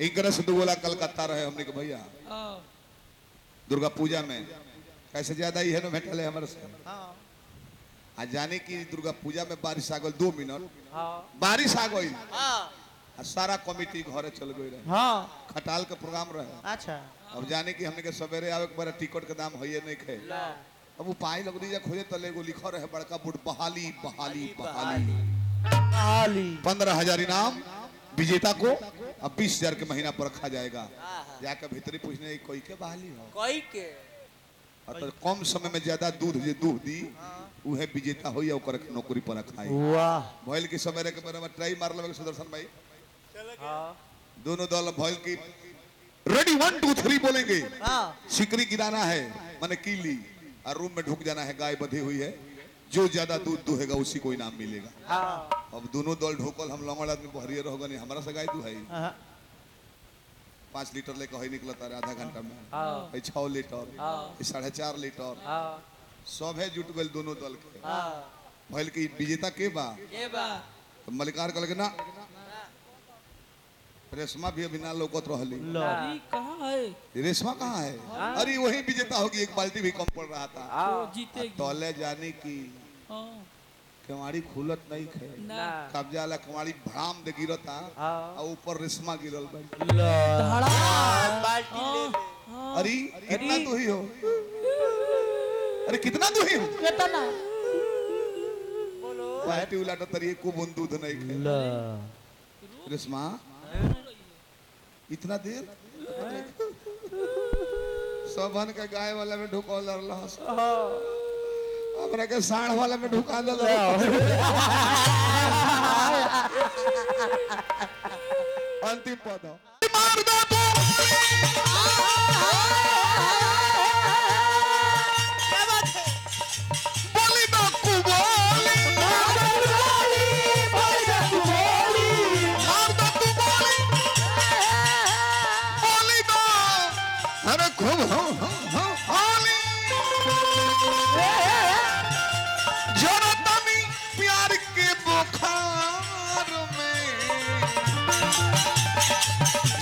इनकरे से दुगोला कलकत्ता रहे हमने के भैया दुर्गा पूजा में कैसे ज्यादा ही है ना भेटले हमारे से आ जाने की दुर्गा पूजा में बारिश आ गई 2 मिनट बारिश आ गई सारा कमिटी घरे चल गई रहे खटाल के प्रोग्राम रहे। अच्छा अब जाने की हमने के सवेरे आवे के बारे टिकट के दाम होइए नहीं खे अब वो पाई लग दीजिए खोजे तले एगो लिखा रहे बड़का बुट बहाली बहाली बहाली 15,000 इनाम विजेता को अब 20,000 के महीना पर रखा जाएगा। जाकर भीतरी पूछने कोई के बहाली हो कोई के तो कम समय में ज्यादा दूध जे दूध दी उहे विजेता हो या ओकर नौकरी पर रखाई। वाह भइल की सवेरे के बारे में ट्राई मार लेबे सुदर्शन भाई दोनों दल भइल की रेडी 1 2 3 बोलेंगे सिकरी गिराना है माने कीली और रूम में ढुक जाना है गाय बंधी हुई है जो ज्यादा दूध दूहेगा उसी को इनाम मिलेगा। अब दोनों दल ढोकल हम लंगड़ आदमी बहरिए रहोगा नहीं हमारा से गाय दुहाई 5 लीटर लेकर ही निकलता है आधा घंटा में 6 लीटर 4.5 लीटर सब है जुट गए दोनों दल के भइल की विजेता के बा तो मलिकार कल के ना रेशमा भी अभी ना लौकत रहली कहाँ है रेशमा कहाँ है अरे वही विजेता होगी एक बाल्टी भी कम पड़ रहा था तौले जाने की कमाड़ी खुलत नहीं खे कब्जा ला कमाड़ी भड़ाम दे गिरता और ऊपर रेशमा गिरल अरे कितना दुही हो अरे कितना दुही हो बाल्टी उलाटा तरी को बूंद दूध नहीं खे रेशमा इतना देर सबन के गाय वाला में ढुकल रहलस हमरा के साढ़ वाला में ढुका दल अंतिम पद मार दो तो क्या बात है बोली ना कुबोली मार दो कुबोली मार दो कुबोली मार दो कुबोली बोली दो अरे खूब हो होली जरतनी प्यार के बुखार में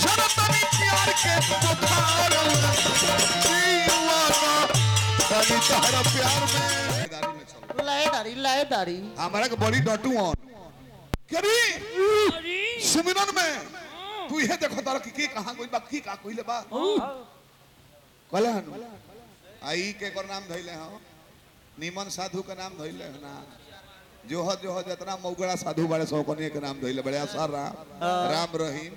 जरतनी प्यार के बुखार में दीवाना बनी तहरा प्यार में लयदारी हमारा के बड़ी डटू ऑन करी सुमिरन में तू ये देखो तारा की कहां कोई बा की का कोइले बा कहले हनु आई के कर नाम धइले हां निमन साधु का नाम धइले ना जो जितना मौगड़ा साधु बड़े सौ कोनी के नाम धइले बड़े आसार राम रहीम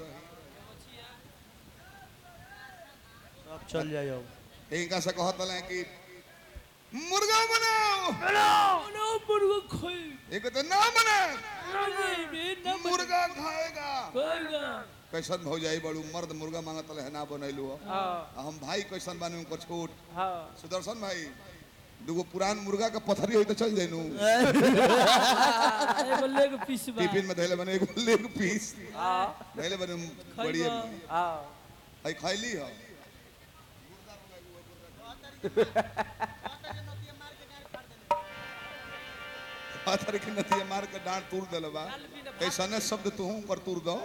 अब चल जाओ इनका से कहत ले कि मुर्गा बनाओ मुर्गा खाए एक तो ना बने मुर्गा खाएगा कैसन हो जाई बड़ू मर्द मुर्गा मांगत ले ना बनैलू हम भाई कैसन बानी उनको छोट सुदर्शन भाई दुगो पुरान मुर्गा का पथरी होई तो चल जाइनू एगो लेग पीस बा टिफिन में धैले बने एगो लेग पीस धैले बने बढ़िया आई खैली हो पत्थर के नतिया मार के डांट तोड़ देले बा कैसने शब्द तू कर तोड़ दो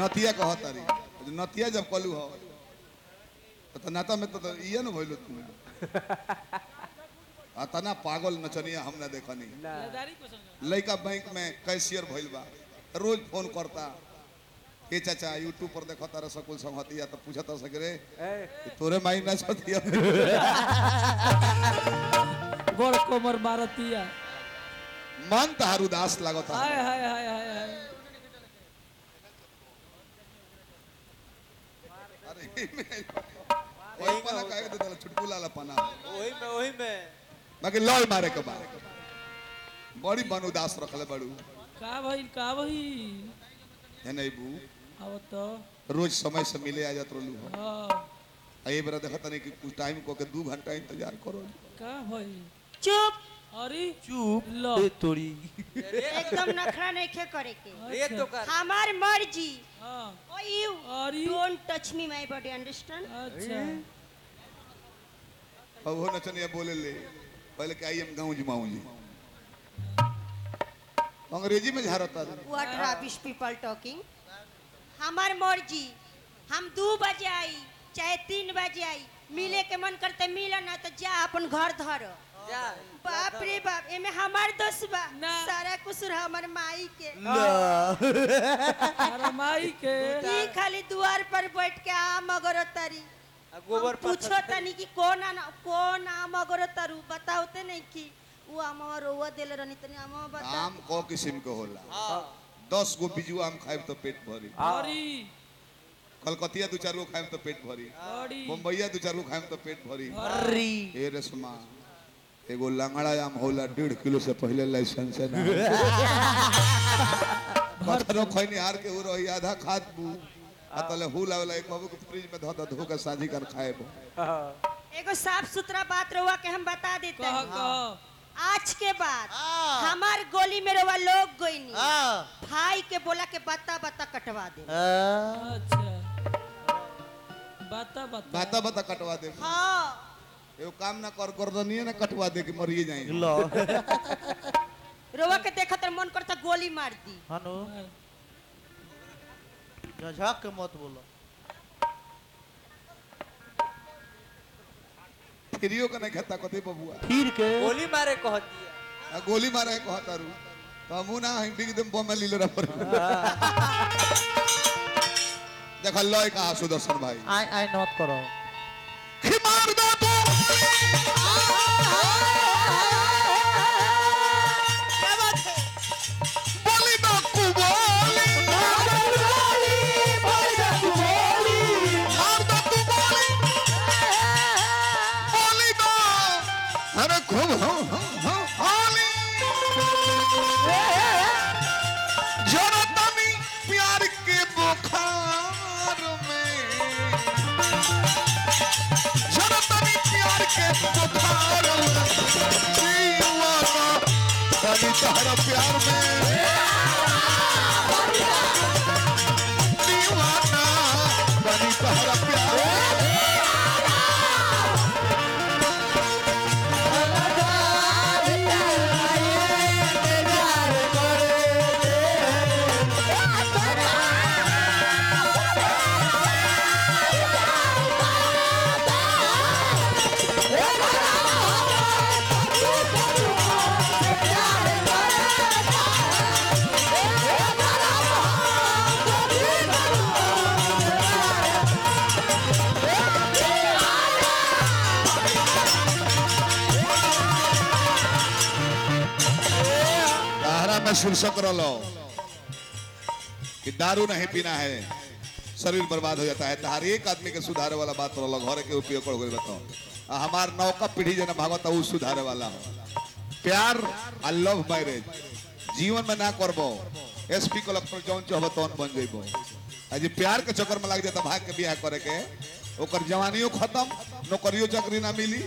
नतिया कहतारी नतिया जब कलू हो तो नाता में तो ये न भइलो तू अतना पागल नचनिया हम ना देखनी लड़का बैंक में कैशियर भइल बा रोज फोन करता के चाचा यूट्यूब पर देखता रे सकूल संगतिया तो पूछता सगरे तोरे माई ना छतिया गोड़ कोमर मारतिया मन तहार उदास लागता हाय हाय हाय हाय अरे ओही पना काहे दे दला छुटकुला ला पना ओही में बाकी लॉय मारे के बाद बड़ी मन उदास रखले बड़ू का भाई है नहीं बू अब तो रोज समय से मिले आ जात रहलू हां ए बेरा देखत नहीं कि कुछ टाइम को के 2 घंटा इंतजार करो का भाई चुप अरे चुप लो ए तोरी एकदम नखरा नहीं खे करे के ये तो कर हमार मर्जी हां ओ यू अरे don't touch me my body understand अच्छा अब वो नचनिया बोले ले पहले कि आई एम गांव जमाऊं जी अंग्रेजी में झारता व्हाट रबिश पीपल टॉकिंग हमार मर्जी। हम 2 बजे आई चाहे 3 बजे आई, मिले के मन करते मिल ना तो जा अपन घर धर। बाप रे बाप, एमे हमार दोस्त बा ना। सारा कुसुर हमर माई के। अरे माई के ई खाली द्वार पर बैठ के आम अगरो तरी गोबर पूछो तनी कि कौन आम अगरो तरु बताओते नहीं कि वो आम रोवा देले रहनी तनी आम बता। आम को किस्म के होला। 10 गो बिजू आम खाइब तो पेट भरी। बड़ी कलकतिया 2-4 गो खाइब तो पेट भरी। बड़ी मुंबईया 2-4 गो खाइब तो पेट भरी। अरे ए रेशमा एगो लंगड़ा आम होला 1.5 किलो से पहले लाइसेंस है ना। पत्थरों खैनी हार के हो रही आधा खाद बू अतले हुला वाला एक बाबू के फ्रिज में धो के साझी कर खाए। एगो साफ सुथरा बात रहुआ के हम बता देते कह हैं। कह आज के बाद हमार गोली में रहुआ लोग गोइनी हां भाई के बोला के बता कटवा दे। अच्छा बता बाता कटवा दे। हाँ एगो काम ना कर गर्दनिए ना कटवा दे कि मरिए जाए। लो रहुआ के देखत मन करता गोली मार दी। हनु झक के मत बोलो। फिरियो का नहीं खाता कते बबुआ। फिर के गोली मारे कह दिया। गोली मारे कहता रू तो हमू ना बिग दम बम लीले रा पर। देखा लय का सुदर्शन भाई आई नोट करो। खिमार दे तू क्या बात है? बोली ना कुबोली मार दे तू बोली ना अरे खूब होली जरा तनी प्यार के बुखार में जरा तनी प्यार के बुखार में दीवाना तनी तहरा प्यार में दीवाना तनी तहरा प्यार में में शीर्षक रलो कि दारू नहीं पीना है शरीर बर्बाद हो जाता है। हर एक आदमी के सुधारे वाला बात रलो घर के उपयोग कर बताओ। हमार नौका पीढ़ी जना भागवत वो सुधारे वाला हो। प्यार आ लव मैरिज जीवन में ना करबो एसपी कलेक्टर जौन चाहबो तौन बन जइबो। आज प्यार के चक्कर में लग जाता भाग के बियाह करे के ओकर जवानियो खत्म नौकरियो चाकरी ना मिली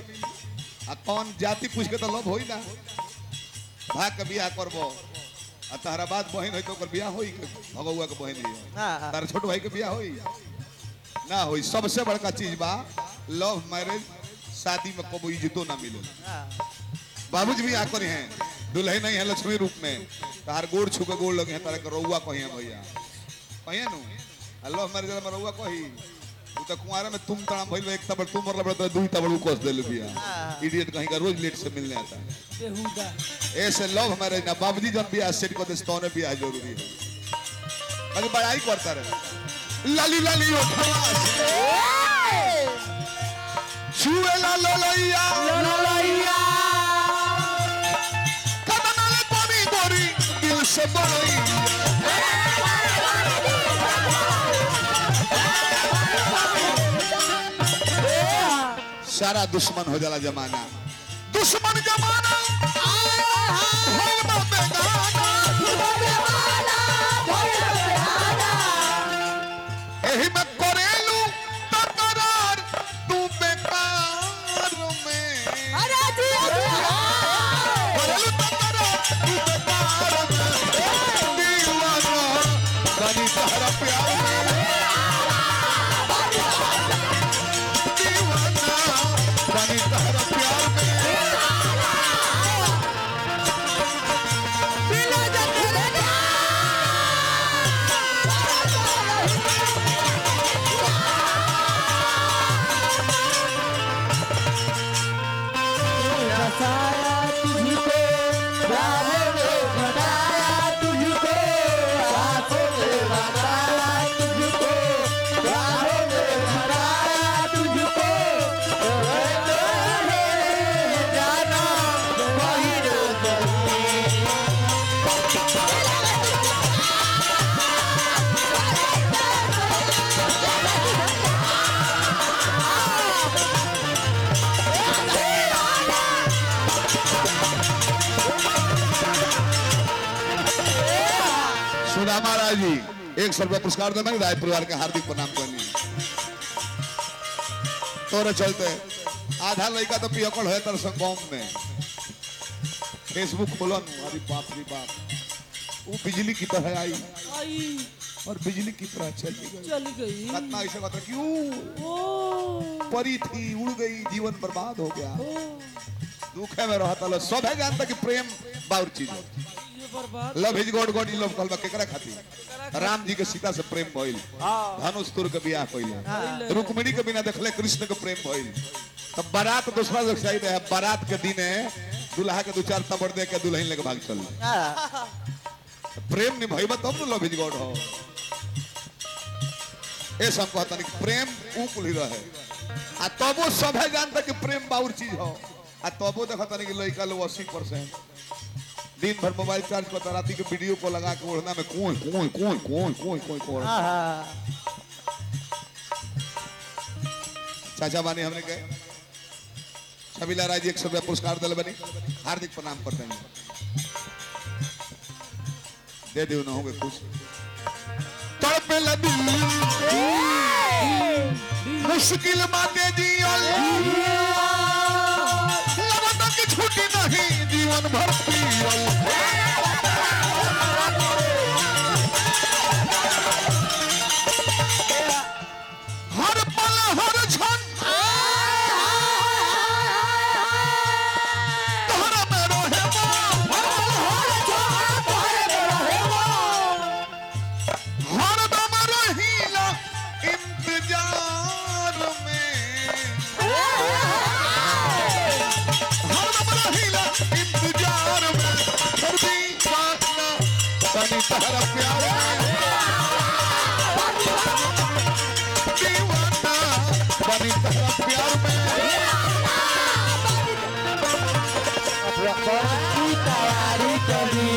आ कौन जाति पूछ के तो लव होई ना भाग के बियाह करबो। आ तहरा बात बहन होई तो ओकर बियाह होई के भगौआ के बहन होई तार छोट भाई के बियाह होई ना होई। सबसे बड़का चीज बा लव मैरिज शादी में कबो इज्जतो ना मिले। बाबूजी भी आकर हैं दुल्हन नहीं है लक्ष्मी रूप में तार गोड़ छू के गोड़ लगे हैं तारे के रउआ कहिए भैया कहिए नु लव मैरिज में रउआ कही तू तो कुंवारा में तुम तड़ाम भइल एक तबड़ तुम मरला बड़ा तो दुई तबड़ कस देल बिया इडियट कहीं का रोज लेट से मिलने आता है। बेहुदा ऐसे लव मैरिज ना बाबूजी जब बियाह सेट कर दे तौने बियाह जरूरी है। अरे बड़ाई करता रहे लाली लाली उठवा छुए ला ललैया ललैया कदनाले गोरी गोरी दिल से बड़ी सारा दुश्मन हो जाला जमाना दुश्मन जमाना एही में करेलू तकरार तू बेकार में करेलू तकरार तू बेकार में दीवाना बनी तहरा प्यार में दीवाना बनी तहरा प्यार में राय जी 100 रुपया पुरस्कार देना राय परिवार के हार्दिक प्रणाम करनी तोरे चलते आधा लड़का तो पियकड़ है तर संगम में फेसबुक खोलन अरे बाप रे बाप वो बिजली की तरह आई आई और बिजली की तरह चली गई चली गई कितना ऐसे कहता क्यों ओ परी थी उड़ गई जीवन बर्बाद हो गया ओ दुखे में रहता लो सब है जानता कि प्रेम बाउर चीज है ये बर्बाद love is god god in love कहलबा केकरा खातिर राम जी के सीता से प्रेम भइल धनुष तुर के बियाह कइले रुक्मिणी के बिना देखले कृष्ण के प्रेम भइल तब बारात दूसरा लोग चाहिए है बारात के दिने दुल्हा के दो चार तबड़ दे के दुल्हन लेके भाग चल प्रेम निभाइबा तब न लव इज गॉड हो ए सब कहता नहीं प्रेम ऊ कुल ही रहे आ तबो सब है जानता कि प्रेम बाउर चीज हो आ तबो देखता नहीं कि लड़का लोग 80% दिन भर मोबाइल चार्ज करता राती के वीडियो को लगा के ओढ़ना में कौन कौन कौन कौन कौन कौन कौन चाचा बानी हमने कहे छबीला राय जी 100 रुपया पुरस्कार दिल बनी हार्दिक प्रणाम करते हैं दे दो ना होगे खुश तड़पे लगी मुश्किल बातें जियल लगता कि छूटी नहीं जीवन भर पियल हर पल हर क्षण तोहरा में रहे हर दम रहीला इंतजार में हर दम रहीला इंतजार में फिर भी पाना सनी तहरा प्यार दीवाना बनी तहरा प्यार में तैयारी करी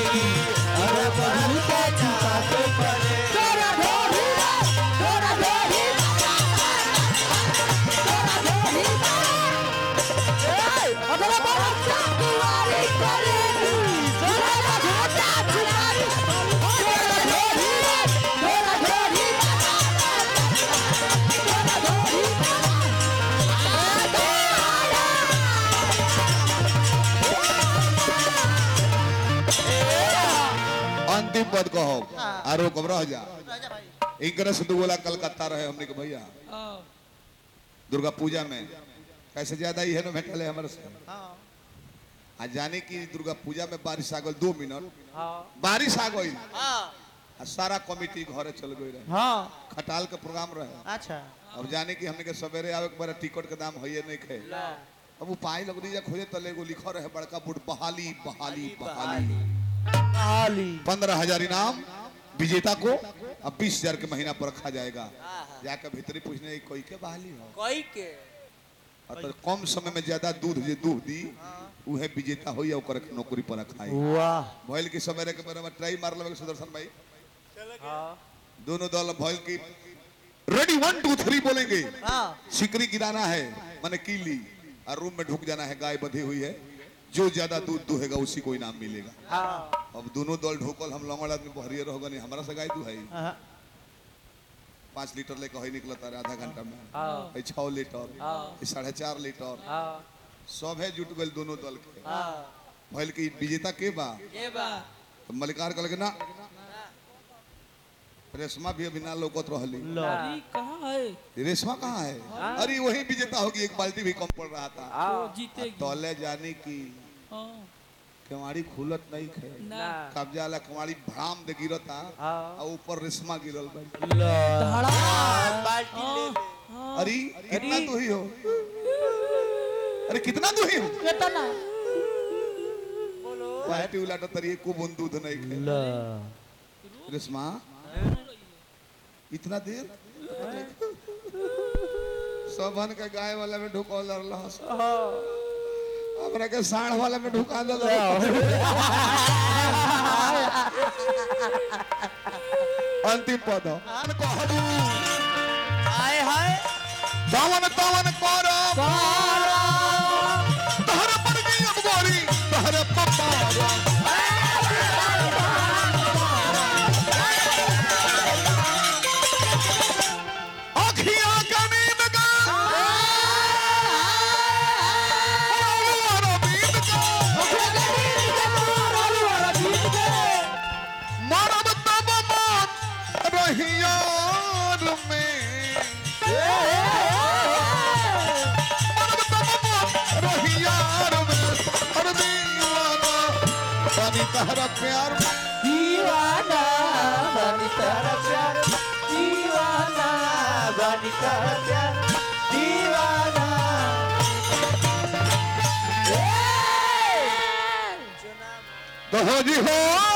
अरे बहू का छुपाते पड़े तोरा ढोरी तोरा ढोरी अरे बहू का तैयारी करी तोरा घोटा छुपाई तोरा ढोरी तोरा ढोरी अंतिम पद कहो आरो कब रह जा इनकरे से दुगोला कलकत्ता रहे हमने के भैया दुर्गा पूजा में कैसे ज्यादा ही है ना भेटल है हमारे से आज जाने की दुर्गा पूजा में बारिश आ गई 2 मिनट बारिश आ गई सारा कमिटी घरे चल गई रहे हाँ खटाल के प्रोग्राम रहे अच्छा अब जाने की हमने के सवेरे आवे के बारे टिकट के दाम है नहीं खे अब वो पाई लगनी जा खोजे तले एगो लिखो रहे बड़का बुट बहाली बहाली बहाली आली 15,000 इनाम विजेता को अब 20,000 के महीना पर रखा जाएगा जाकर भीतरी पूछने कोई के बहाली हो कोई के और तो कम समय में ज्यादा दूध जे दूध दी उहे विजेता हो या ओकर नौकरी पर रखाई वाह भइल की सवेरे के बारे में ट्राई मार लेबे सुदर्शन भाई दोनों दल भइल की रेडी 1 2 3 बोलेंगे सिकरी गिराना है माने कीली और रूम में ढुक जाना है गाय बंधी हुई है जो ज्यादा दूध दूहेगा उसी को इनाम मिलेगा अब दोनों दल ढोकल हम लंगड़ आदमी बहरिए रहोगा नहीं हमारा से गाय दुहाई 5 लीटर लेकर ही निकलता है आधा घंटा में 6 लीटर 4.5 लीटर सब है जुट गए दोनों दल के भइल की विजेता के बा तो मलिकार कहल के ना रेशमा भी अभी ना लौकत रहली अभी कहाँ है रेशमा कहाँ है अरे वही विजेता होगी एक बाल्टी भी कम पड़ रहा था वो जीतेगी तौले जाने की हाँ, केवाड़ी खुलत नहीं खे ना कब्जा वाला केवाड़ी भड़ाम दे गिरता और ऊपर रेशमा गिरल भाई धड़ा बाल्टी ले ले हाँ, अरे कितना तू ही हो अरे कितना तू ही हो कितना बाल्टी उलाटा तरी को बूंद दूध नहीं खे रेशमा इतना देर सबन के गाय वाला में ढुकल रहलस हमरा के साढ़ वाला में ढुका दल अंतिम पद कहबू हाय हाय दावन तावन करब तहर पर गई अब गोरी तहर पप्पा में यार में और दीवाना बनी तहरा प्यार में दीवाना बनी तेरा प्यार दीवाना बनी तेरा प्यार दीवाना तो हो जी हो